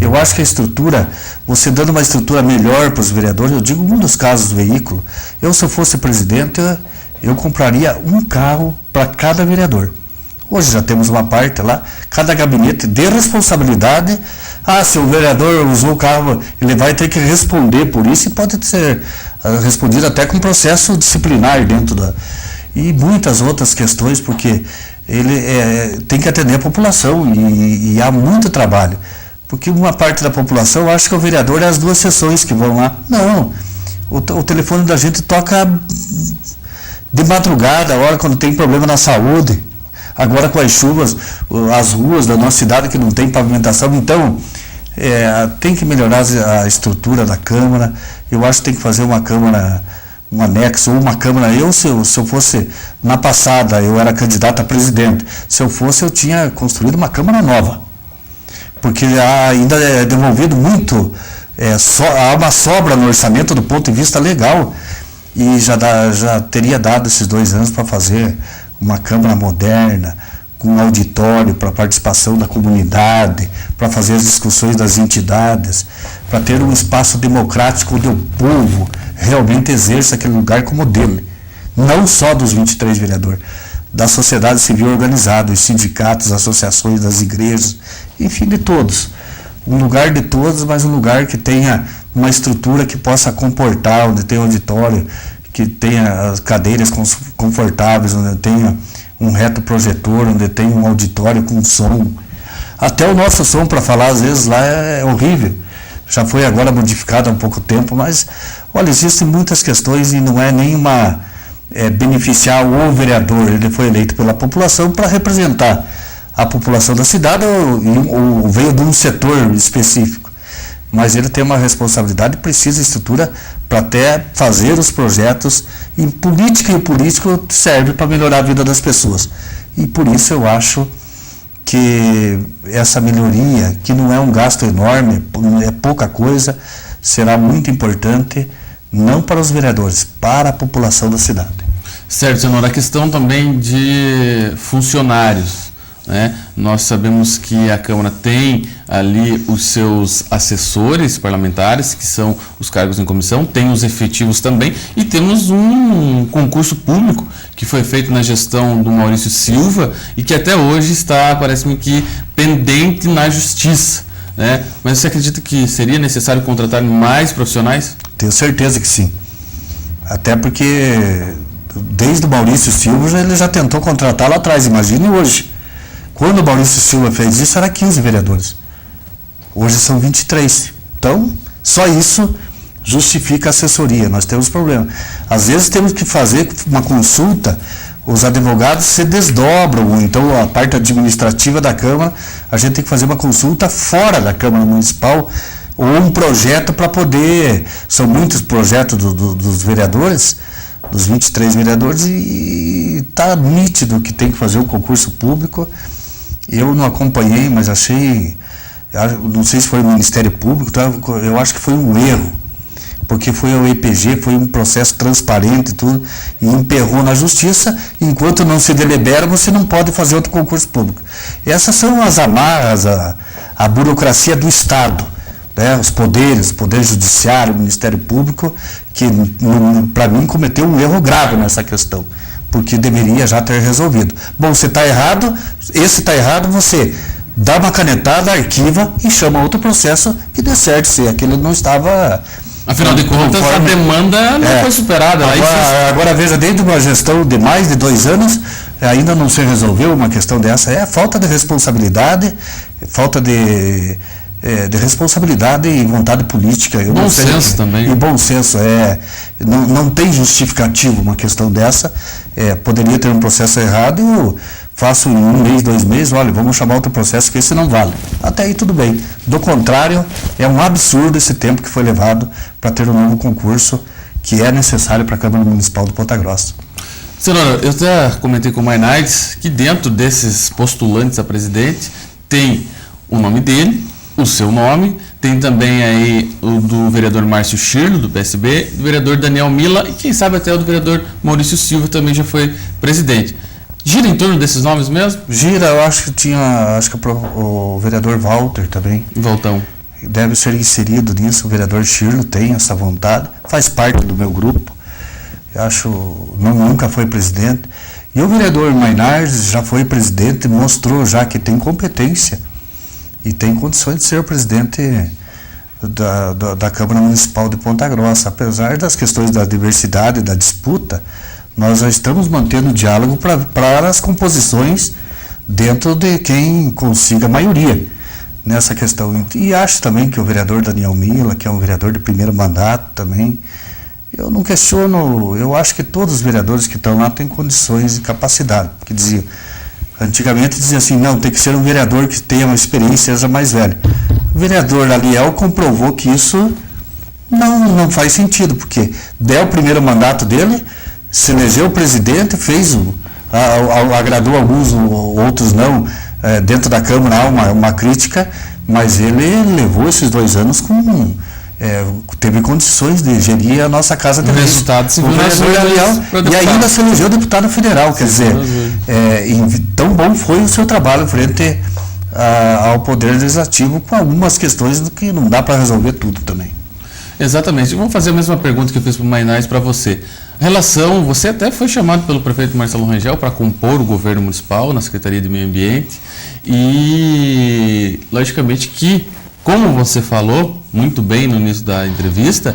Eu acho que a estrutura, você dando uma estrutura melhor para os vereadores, eu digo um dos casos do veículo, se eu fosse presidente, eu compraria um carro para cada vereador. Hoje já temos uma parte lá, cada gabinete de responsabilidade. Se o vereador usou o carro, ele vai ter que responder por isso e pode ser respondido até com processo disciplinar dentro e muitas outras questões, porque ele tem que atender a população e há muito trabalho. Porque uma parte da população acha que o vereador é as 2 sessões que vão lá. Não, o telefone da gente toca de madrugada, a hora quando tem problema na saúde. Agora com as chuvas, as ruas da nossa cidade que não tem pavimentação, então tem que melhorar a estrutura da Câmara. Eu acho que tem que fazer uma Câmara, um anexo, ou uma Câmara. Se eu fosse, na passada, eu era candidato a presidente, se eu fosse, eu tinha construído uma Câmara nova, porque ainda é devolvido muito, há uma sobra no orçamento do ponto de vista legal, e já teria dado esses 2 anos para fazer uma Câmara moderna, com um auditório para participação da comunidade, para fazer as discussões das entidades, para ter um espaço democrático onde o povo realmente exerça aquele lugar como dele. Não só dos 23 vereadores, da sociedade civil organizada, os sindicatos, associações das igrejas, enfim, de todos. Um lugar de todos, mas um lugar que tenha uma estrutura que possa comportar, onde tenha auditório, que tenha as cadeiras confortáveis, onde tenha um reto projetor, onde tenha um auditório com som. Até o nosso som, para falar, às vezes lá é horrível. Já foi agora modificado há um pouco tempo, mas, olha, existem muitas questões e não é nenhuma beneficiar o vereador. Ele foi eleito pela população para representar a população da cidade ou veio de um setor específico. Mas ele tem uma responsabilidade e precisa de estrutura para até fazer os projetos, e política, e o político serve para melhorar a vida das pessoas. E por isso eu acho que essa melhoria, que não é um gasto enorme, é pouca coisa, será muito importante, não para os vereadores, para a população da cidade. Certo, senhor, a questão também de funcionários. Nós sabemos que a Câmara tem ali os seus assessores parlamentares, que são os cargos em comissão, tem os efetivos também, e temos um concurso público que foi feito na gestão do Maurício Silva e que até hoje está, parece-me que, pendente na justiça. Mas você acredita que seria necessário contratar mais profissionais? Tenho certeza que sim. Até porque desde o Maurício Silva ele já tentou contratar lá atrás, imagine hoje. Quando o Maurício Silva fez isso, era 15 vereadores. Hoje são 23. Então, só isso justifica a assessoria. Nós temos problema. Às vezes temos que fazer uma consulta, os advogados se desdobram, ou então a parte administrativa da Câmara, a gente tem que fazer uma consulta fora da Câmara Municipal, ou um projeto para poder... São muitos projetos dos vereadores, dos 23 vereadores, e está nítido que tem que fazer um concurso público. Eu não acompanhei, mas achei, não sei se foi o Ministério Público, eu acho que foi um erro, porque foi o EPG, foi um processo transparente e tudo, e emperrou na justiça. Enquanto não se delibera, você não pode fazer outro concurso público. Essas são as amarras, a burocracia do Estado, os poderes, o Poder Judiciário, o Ministério Público, que para mim cometeu um erro grave nessa questão. porque deveria já ter resolvido. Bom, você está errado, esse está errado, você dá uma canetada, arquiva e chama outro processo que dê certo, se aquele não estava... Afinal de contas, a demanda não foi superada. Agora veja, dentro de uma gestão de mais de 2 anos, ainda não se resolveu uma questão dessa. É falta de responsabilidade, falta de responsabilidade e vontade política. Bom senso também. E bom senso. Não tem justificativo uma questão dessa. Poderia ter um processo errado e eu faço em 1 mês, 2 meses, olha, vamos chamar outro processo que esse não vale. Até aí tudo bem. Do contrário, é um absurdo esse tempo que foi levado para ter um novo concurso que é necessário para a Câmara Municipal de Ponta Grossa. Senhora, eu já comentei com o Mainardes que dentro desses postulantes a presidente tem o nome dele, o seu nome, tem também aí o do vereador Márcio Schirlo, do PSB, do vereador Daniel Mila e quem sabe até o do vereador Maurício Silva, também já foi presidente. Gira em torno desses nomes mesmo? Gira, eu acho que o vereador Walter também. Valtão. Deve ser inserido nisso, o vereador Schirlo tem essa vontade, faz parte do meu grupo, eu acho, nunca foi presidente. E o vereador Mainardes já foi presidente, mostrou já que tem competência e tem condições de ser presidente da Câmara Municipal de Ponta Grossa. Apesar das questões da diversidade, da disputa, nós já estamos mantendo diálogo para as composições dentro de quem consiga maioria nessa questão. E acho também que o vereador Daniel Mila, que é um vereador de primeiro mandato também, eu não questiono, eu acho que todos os vereadores que estão lá têm condições e capacidade. Porque antigamente dizia assim, não, tem que ser um vereador que tenha uma experiência e seja mais velho. O vereador Aliel comprovou que isso não faz sentido, porque deu o primeiro mandato dele, se elegeu presidente, agradou alguns, outros não, dentro da Câmara há uma crítica, mas ele levou esses 2 anos teve condições de gerir a nossa Casa de Leis. E ainda se elegeu deputado federal, quer dizer, tão bom foi o seu trabalho frente ao Poder Legislativo, com algumas questões que não dá para resolver tudo também. Exatamente. Vamos fazer a mesma pergunta que eu fiz para o Mainardes para você. Você até foi chamado pelo prefeito Marcelo Rangel para compor o governo municipal na Secretaria de Meio Ambiente e, logicamente, que, como você falou muito bem no início da entrevista,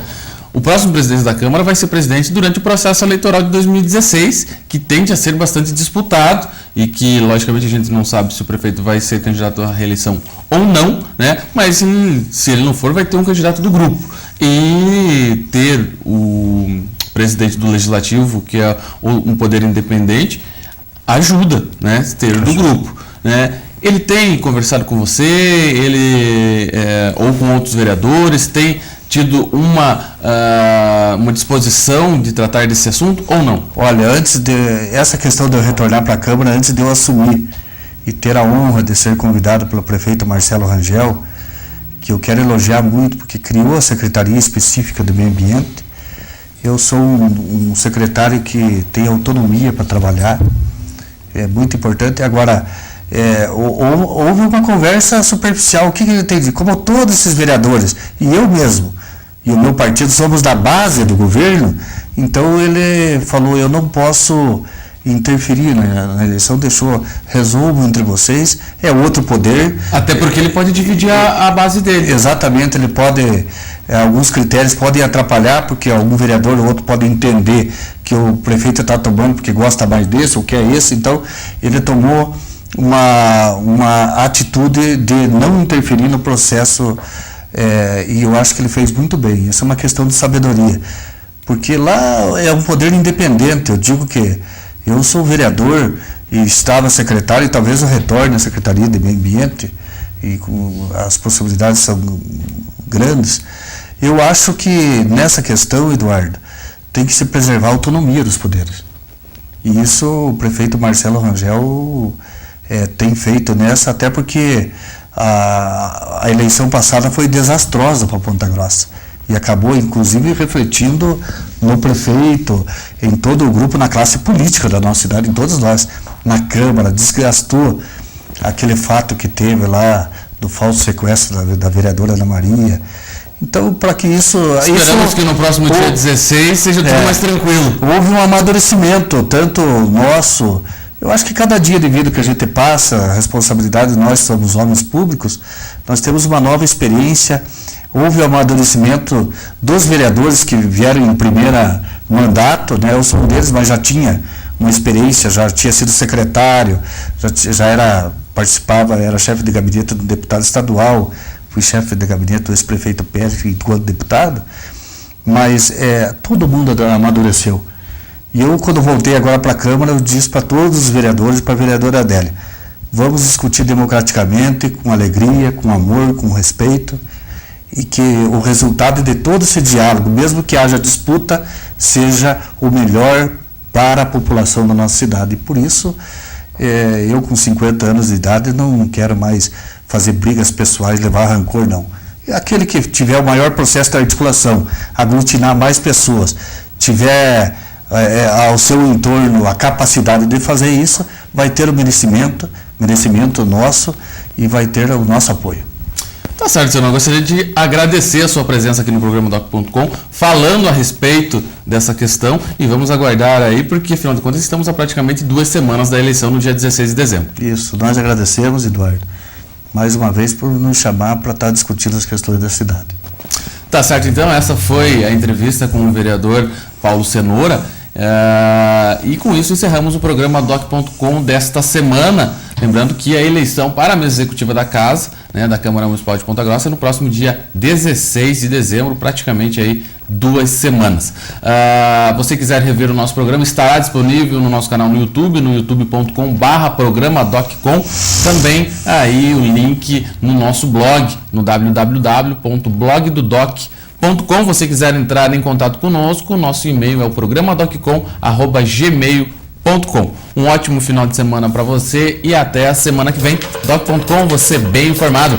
o próximo presidente da Câmara vai ser presidente durante o processo eleitoral de 2016, que tende a ser bastante disputado e que, logicamente, a gente não sabe se o prefeito vai ser candidato à reeleição ou não, né? Mas se ele não for, vai ter um candidato do grupo. E ter o presidente do Legislativo, que é um poder independente, ajuda, né? Ter do grupo, né? Ele tem conversado com você, ou com outros vereadores, tem tido uma disposição de tratar desse assunto ou não? Olha, essa questão de eu retornar para a Câmara, antes de eu assumir e ter a honra de ser convidado pelo prefeito Marcelo Rangel, que eu quero elogiar muito, porque criou a Secretaria Específica do Meio Ambiente. Eu sou um secretário que tem autonomia para trabalhar, é muito importante. Agora, houve uma conversa superficial, o que ele tem de como todos esses vereadores, e eu mesmo, e o meu partido somos da base do governo, então ele falou, eu não posso interferir na eleição, resolvo entre vocês, é outro poder. Até porque ele pode dividir a base dele. Exatamente, ele pode, alguns critérios podem atrapalhar, porque algum vereador ou outro pode entender que o prefeito está tomando porque gosta mais desse ou quer esse, então ele tomou uma atitude de não interferir no processo, e eu acho que ele fez muito bem. Isso é uma questão de sabedoria, porque lá é um poder independente. Eu digo que eu sou vereador e estava secretário, e talvez eu retorne à Secretaria de Meio Ambiente, e as possibilidades são grandes. Eu acho que nessa questão, Eduardo, tem que se preservar a autonomia dos poderes. E isso o prefeito Marcelo Rangel tem feito nessa, até porque a eleição passada foi desastrosa para Ponta Grossa. E acabou, inclusive, refletindo no prefeito, em todo o grupo, na classe política da nossa cidade, em todos nós. Na Câmara, desgastou aquele fato que teve lá do falso sequestro da vereadora Ana Maria. Então, para que isso... Esperamos que no próximo dia 16 seja tudo mais tranquilo. Houve um amadurecimento, tanto nosso... Eu acho que cada dia de vida que a gente passa, a responsabilidade, nós somos homens públicos, nós temos uma nova experiência. Houve o amadurecimento dos vereadores que vieram em primeira mandato, né? Eu sou um deles, mas já tinha uma experiência, já tinha sido secretário, já participava, era chefe de gabinete do deputado estadual, fui chefe de gabinete do ex-prefeito Pérez enquanto deputado, mas todo mundo amadureceu. E eu, quando voltei agora para a Câmara, eu disse para todos os vereadores, para a vereadora Adélia, vamos discutir democraticamente, com alegria, com amor, com respeito, e que o resultado de todo esse diálogo, mesmo que haja disputa, seja o melhor para a população da nossa cidade. E por isso, eu com 50 anos de idade não quero mais fazer brigas pessoais, levar rancor, não. Aquele que tiver o maior processo de articulação, aglutinar mais pessoas, tiver ao seu entorno a capacidade de fazer isso, vai ter o merecimento nosso e vai ter o nosso apoio. Tá certo, senhor. Eu gostaria de agradecer a sua presença aqui no programa Doc.com, falando a respeito dessa questão, e vamos aguardar aí, porque afinal de contas estamos a praticamente 2 semanas da eleição no dia 16 de dezembro. Isso, nós agradecemos, Eduardo, mais uma vez por nos chamar para estar discutindo as questões da cidade. Tá certo, então essa foi a entrevista com o vereador Paulo Cenoura. E com isso encerramos o programa Doc.com desta semana. Lembrando que a eleição para a mesa executiva da Casa, né, da Câmara Municipal de Ponta Grossa, é no próximo dia 16 de dezembro, praticamente aí 2 semanas. Você quiser rever o nosso programa, estará disponível no nosso canal no YouTube, no youtube.com/programa DocCom. Também aí o link no nosso blog, no www.blogdodoc.com. Você quiser entrar em contato conosco, nosso e-mail é o programadoccom@gmail.com. Um ótimo final de semana para você e até a semana que vem. Doc.com, você bem informado.